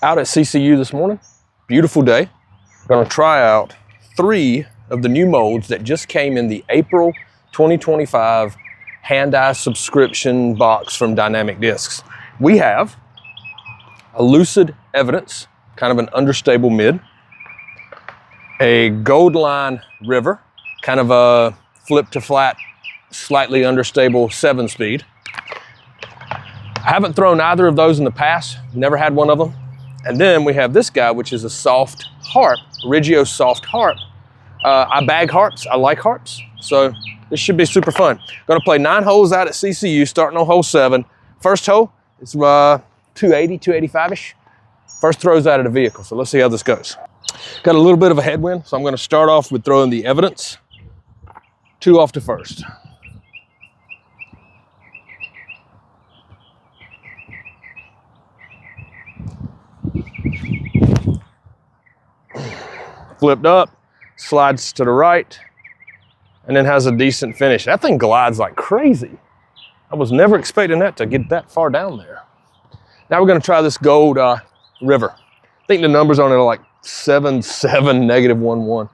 Out at CCU this morning, beautiful day. Gonna try out 3 of the new molds that just came in the April 2025 hand-eye subscription box from Dynamic Discs. We have a Lucid Evidence, kind of an understable mid, a Gold Line River, kind of a flip to flat, slightly understable 7-speed. I haven't thrown either of those in the past, never had one of them. And then we have this guy, which is a soft harp, Reggio soft harp. I bag harps, I like harps, so this should be super fun. Gonna play 9 holes out at CCU, starting on hole 7. First hole is 280, 285-ish. First throws out of the vehicle, so let's see how this goes. Got a little bit of a headwind, so I'm gonna start off with throwing the Evidence 2 off to first. Flipped up, slides to the right, and then has a decent finish. That thing glides like crazy. I was never expecting that to get that far down there. Now we're gonna try this Gold River. I think the numbers on it are like 7.7, -1.1.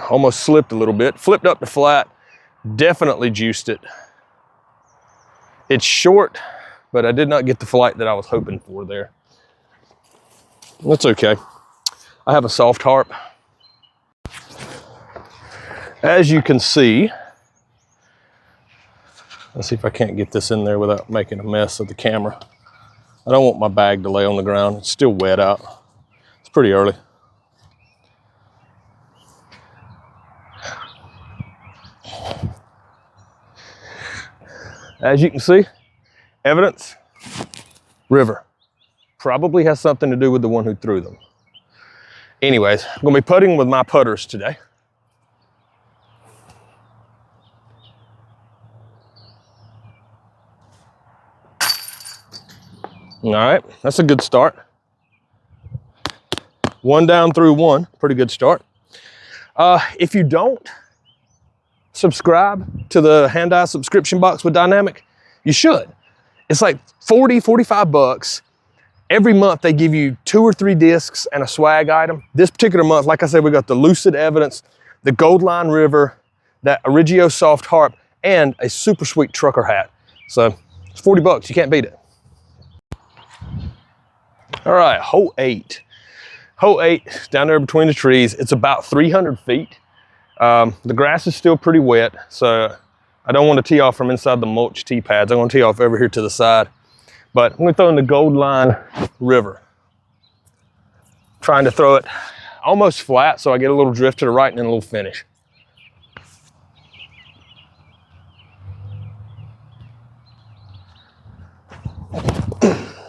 Almost slipped a little bit. Flipped up to flat, definitely juiced it. It's short, but I did not get the flight that I was hoping for there. That's okay. I have a soft harp. As you can see, let's see if I can't get this in there without making a mess of the camera. I don't want my bag to lay on the ground. It's still wet out. It's pretty early. As you can see, Evidence, River. Probably has something to do with the one who threw them. Anyways, I'm gonna be putting with my putters today. All right, that's a good start. 1 down through 1, pretty good start. If you don't subscribe to the hand-eye subscription box with Dynamic, you should. It's like 40, 45 bucks. Every month they give you 2 or 3 discs and a swag item. This particular month, like I said, we got the Lucid Evidence, the Gold Line River, that Reggio soft harp, and a super sweet trucker hat. So it's 40 bucks, you can't beat it. All right, hole 8. Hole 8, down there between the trees. It's about 300 feet. The grass is still pretty wet, so I don't want to tee off from inside the mulch tee pads. I'm going to tee off over here to the side. But I'm going to throw in the Gold Line River. Trying to throw it almost flat so I get a little drift to the right and then a little finish.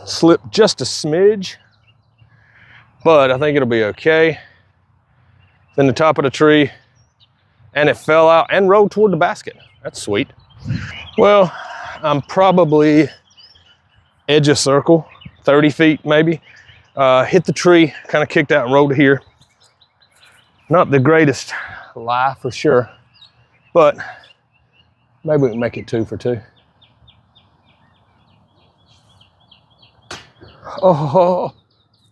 Slip just a smidge, but I think it'll be okay. Then the top of the tree, and it fell out and rolled toward the basket. That's sweet. Well, I'm probably edge of circle, 30 feet maybe. Hit the tree, kind of kicked out and rolled to here. Not the greatest lie for sure, but maybe we can make it 2 for 2. Oh,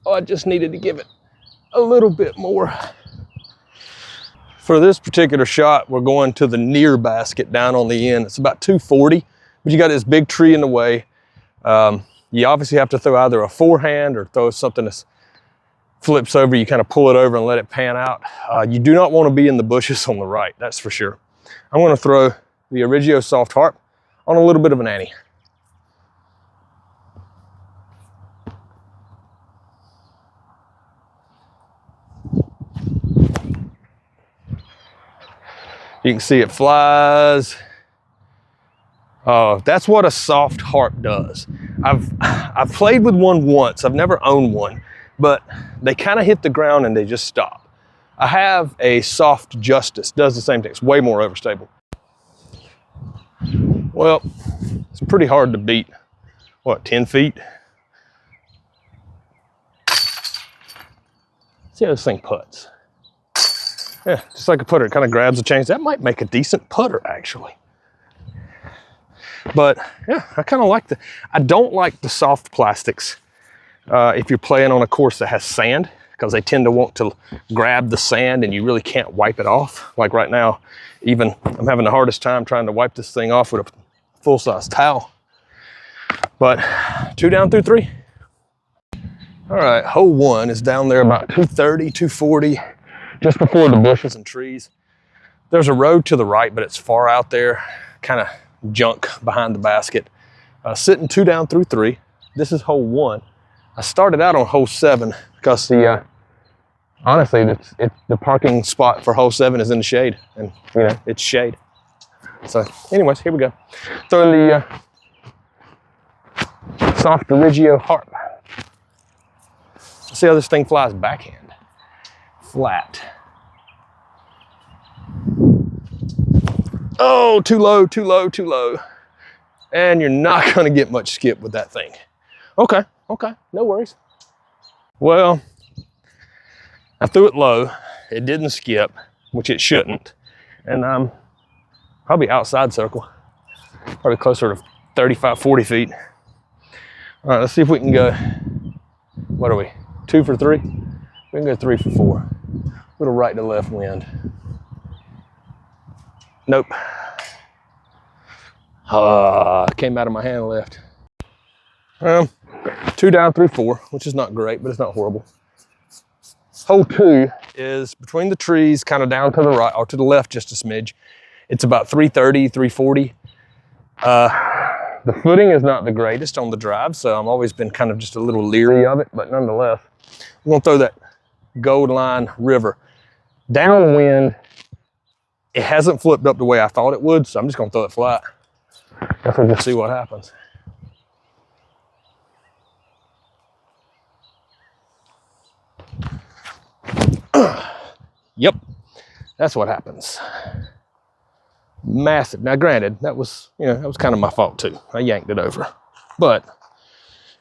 I just needed to give it a little bit more. For this particular shot, we're going to the near basket down on the end. It's about 240, but you got this big tree in the way. You obviously have to throw either a forehand or throw something that flips over. You kind of pull it over and let it pan out. You do not want to be in the bushes on the right, that's for sure. I'm going to throw the Reggio soft harp on a little bit of an ante. You can see it flies. That's what a soft harp does. I've played with one once. I've never owned one, but they kind of hit the ground and they just stop. I have a soft Justice, does the same thing. It's way more overstable. Well, it's pretty hard to beat. What, 10 feet? See how this thing puts. Yeah, just like a putter, it kind of grabs the chains. That might make a decent putter, actually. But yeah, I kind of like I don't like the soft plastics if you're playing on a course that has sand, because they tend to want to grab the sand and you really can't wipe it off. Like right now, even I'm having the hardest time trying to wipe this thing off with a full-size towel. But 2 down through 3. All right, hole 1 is down there about 230, 240, just before the bushes and trees. There's a road to the right, but it's far out there, kind of junk behind the basket. Sitting 2 down through 3. This is hole 1. I started out on hole 7 because honestly, the parking spot for hole 7 is in the shade, and you know, it's shade. So anyways, here we go. Throwing the soft Origio Harp. See how this thing flies backhand. Flat. Oh, too low, too low, too low. And you're not gonna get much skip with that thing. Okay, no worries. Well, I threw it low. It didn't skip, which it shouldn't. And I'm probably outside circle, probably closer to 35, 40 feet. All right, let's see if we can go, what are we, 2 for 3? We can go 3 for 4. Little right to left wind. Nope. Came out of my hand left. 2 down through 4, which is not great, but it's not horrible. Hole 2 is between the trees, kind of down to the right, or to the left just a smidge. It's about 330, 340. The footing is not the greatest on the drive, so I've always been kind of just a little leery of it, but nonetheless, I'm gonna throw that Gold Line River. Downwind, it hasn't flipped up the way I thought it would, so I'm just gonna throw it flat. Guess we'll just see what happens. Yep, that's what happens. Massive. Now granted, that was kind of my fault too. I yanked it over. But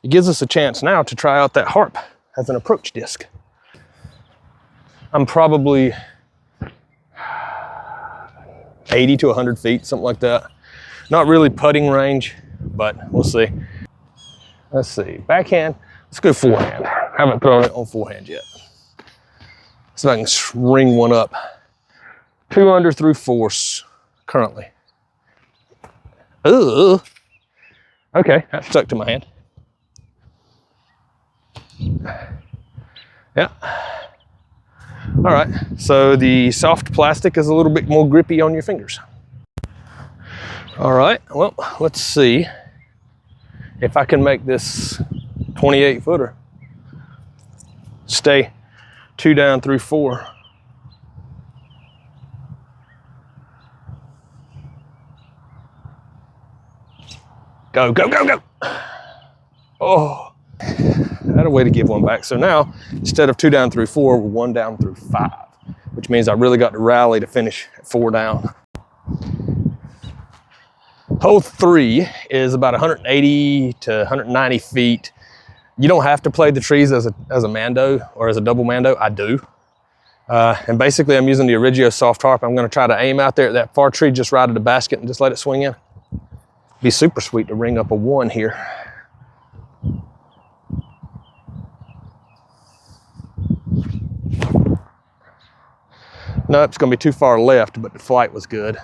it gives us a chance now to try out that Harp as an approach disc. I'm probably 80 to 100 feet, something like that. Not really putting range, but we'll see. Let's see, backhand, let's go forehand. Haven't thrown it on forehand yet. See if I can ring one up. 2 under through 4 currently. Ugh. Okay, that stuck to my hand. Yeah. All right, so the soft plastic is a little bit more grippy on your fingers. All right, well, let's see if I can make this 28 footer stay 2 down through 4. Go, go, go, go. Oh, I had a way to give one back. So now, instead of 2 down through 4, we're 1 down through 5, which means I really got to rally to finish at 4 down. Hole 3 is about 180 to 190 feet. You don't have to play the trees as a mando or as a double mando. I do. And basically I'm using the Origio soft harp. I'm gonna try to aim out there at that far tree just right at the basket and just let it swing in. Be super sweet to ring up a 1 here. No, it's gonna be too far left, but the flight was good.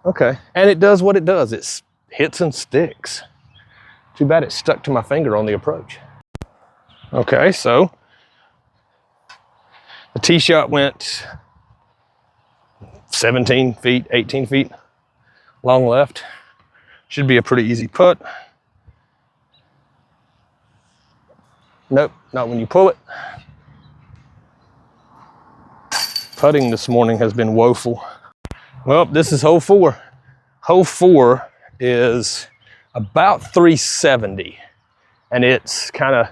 Okay, and it does what it does. It hits and sticks. Too bad it stuck to my finger on the approach. Okay, so the tee shot went 17 feet, 18 feet, long left. Should be a pretty easy putt. Nope, not when you pull it. Putting this morning has been woeful. Well, this is hole 4. Hole 4 is about 370, and it's kind of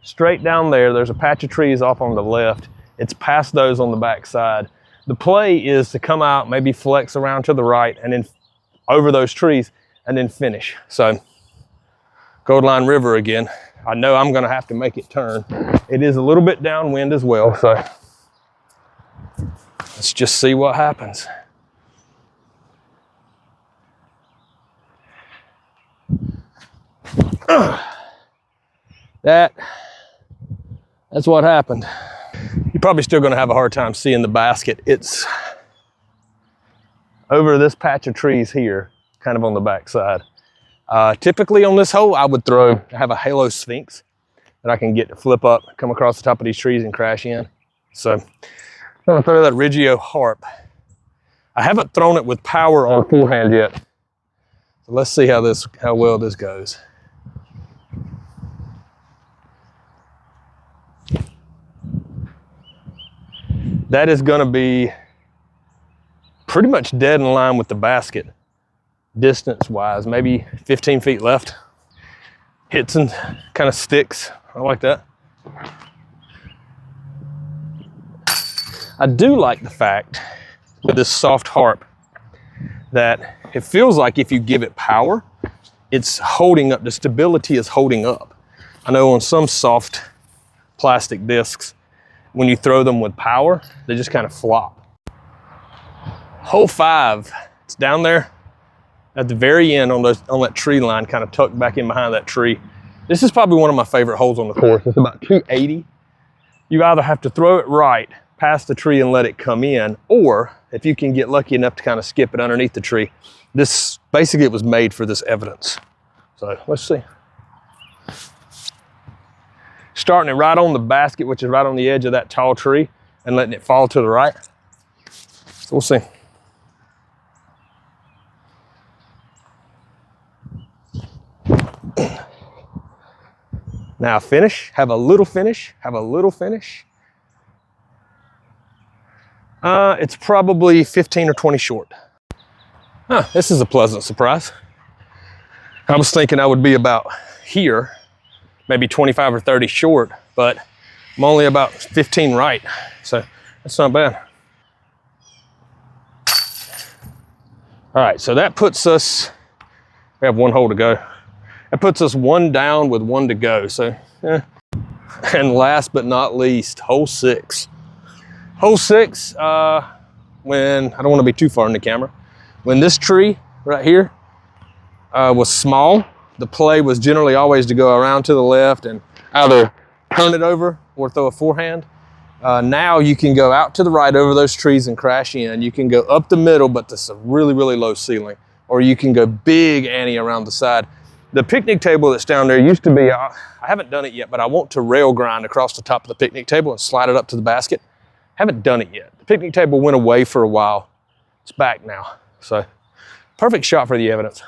straight down there. There's a patch of trees off on the left. It's past those on the back side. The play is to come out, maybe flex around to the right, and then over those trees, and then finish. So, Gold Line River again. I know I'm gonna have to make it turn. It is a little bit downwind as well, so let's just see what happens. That's what happened. You're probably still gonna have a hard time seeing the basket. It's over this patch of trees here, kind of on the back side. Typically on this hole, I would have a halo sphinx that I can get to flip up, come across the top of these trees and crash in. So I'm gonna throw that Reggio Harp. I haven't thrown it with power on full hand yet. So let's see how well this goes. That is gonna be pretty much dead in line with the basket, distance-wise, maybe 15 feet left. Hits and kind of sticks. I like that. I do like the fact with this soft harp that it feels like if you give it power, it's holding up, the stability is holding up. I know on some soft plastic discs, when you throw them with power, they just kind of flop. Hole 5, it's down there at the very end on that tree line, kind of tucked back in behind that tree. This is probably one of my favorite holes on the course. It's about 280. You either have to throw it right past the tree and let it come in, or if you can get lucky enough to kind of skip it underneath the tree. This, basically it was made for this evidence. So let's see. Starting it right on the basket, which is right on the edge of that tall tree, and letting it fall to the right. So we'll see. Now finish, have a little finish, have a little finish. It's probably 15 or 20 short. This is a pleasant surprise. I was thinking I would be about here, maybe 25 or 30 short, but I'm only about 15 right. So that's not bad. All right, so that puts us, we have one hole to go. That puts us one down with one to go, so yeah. And last but not least, hole 6. Hole 6, when, I don't want to be too far in the camera, when this tree right here was small, the play was generally always to go around to the left and either turn it over or throw a forehand. Now you can go out to the right over those trees and crash in. You can go up the middle, but there's a really, really low ceiling. Or you can go big ante around the side. The picnic table that's down there used to be, I haven't done it yet, but I want to rail grind across the top of the picnic table and slide it up to the basket. Haven't done it yet. The picnic table went away for a while. It's back now. So perfect shot for the evidence.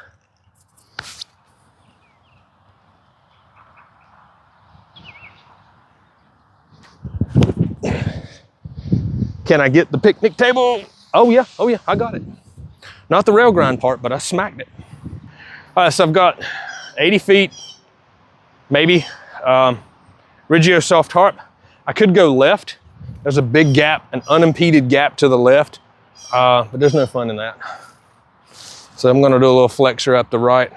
Can I get the picnic table? Oh yeah, I got it. Not the rail grind part, but I smacked it. All right, so I've got 80 feet, maybe, Reggio soft harp. I could go left. There's a big gap, an unimpeded gap to the left, but there's no fun in that. So I'm gonna do a little flexor up the right.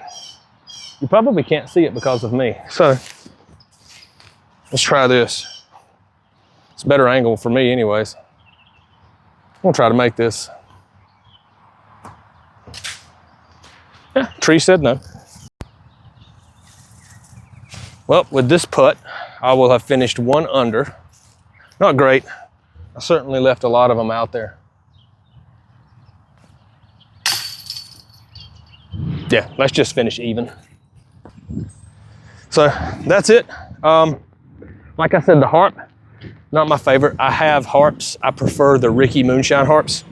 You probably can't see it because of me. So let's try this. It's a better angle for me anyways. I'm gonna try to make this. Yeah, tree said no. Well, with this putt, I will have finished one under. Not great. I certainly left a lot of them out there. Yeah, let's just finish even. So that's it. Like I said, the harp, not my favorite. I have harps. I prefer the Ricky Moonshine harps.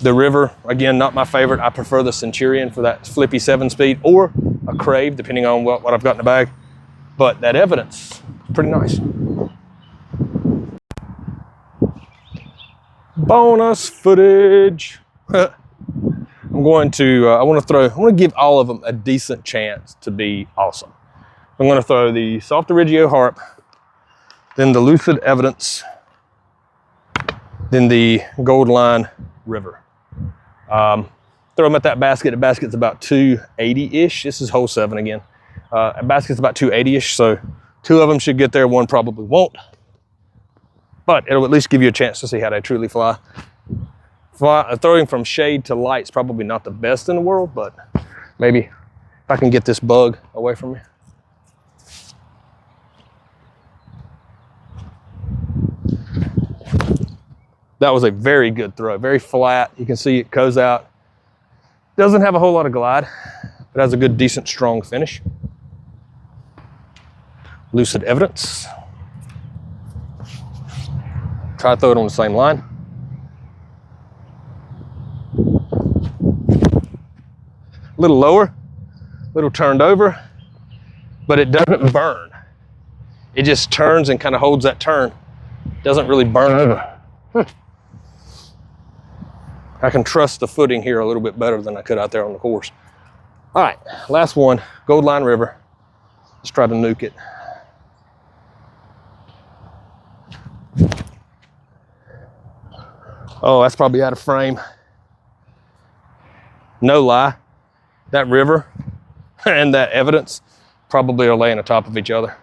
The River, again, not my favorite. I prefer the Centurion for that flippy 7-speed, or a Crave, depending on what I've got in the bag. But that evidence, pretty nice. Bonus footage. I'm going to, I want to give all of them a decent chance to be awesome. I'm going to throw the Soft Reggio Harp, then the Lucid Evidence, then the Gold Line River. Throw them at that basket. The basket's about 280-ish. This is hole 7 again. A basket's about 280-ish, so 2 of them should get there. 1 probably won't. But it'll at least give you a chance to see how they truly fly. Throwing from shade to light's probably not the best in the world, but maybe If I can get this bug away from me. That was a very good throw, very flat. You can see it goes out. Doesn't have a whole lot of glide, but has a good, decent, strong finish. Lucid evidence. Try to throw it on the same line. A little lower, a little turned over, but it doesn't burn. It just turns and kind of holds that turn. Doesn't really burn over. I can trust the footing here a little bit better than I could out there on the course. All right, last one, Gold Line River. Let's try to nuke it. Oh, that's probably out of frame. No lie, that river and that evidence probably are laying on top of each other.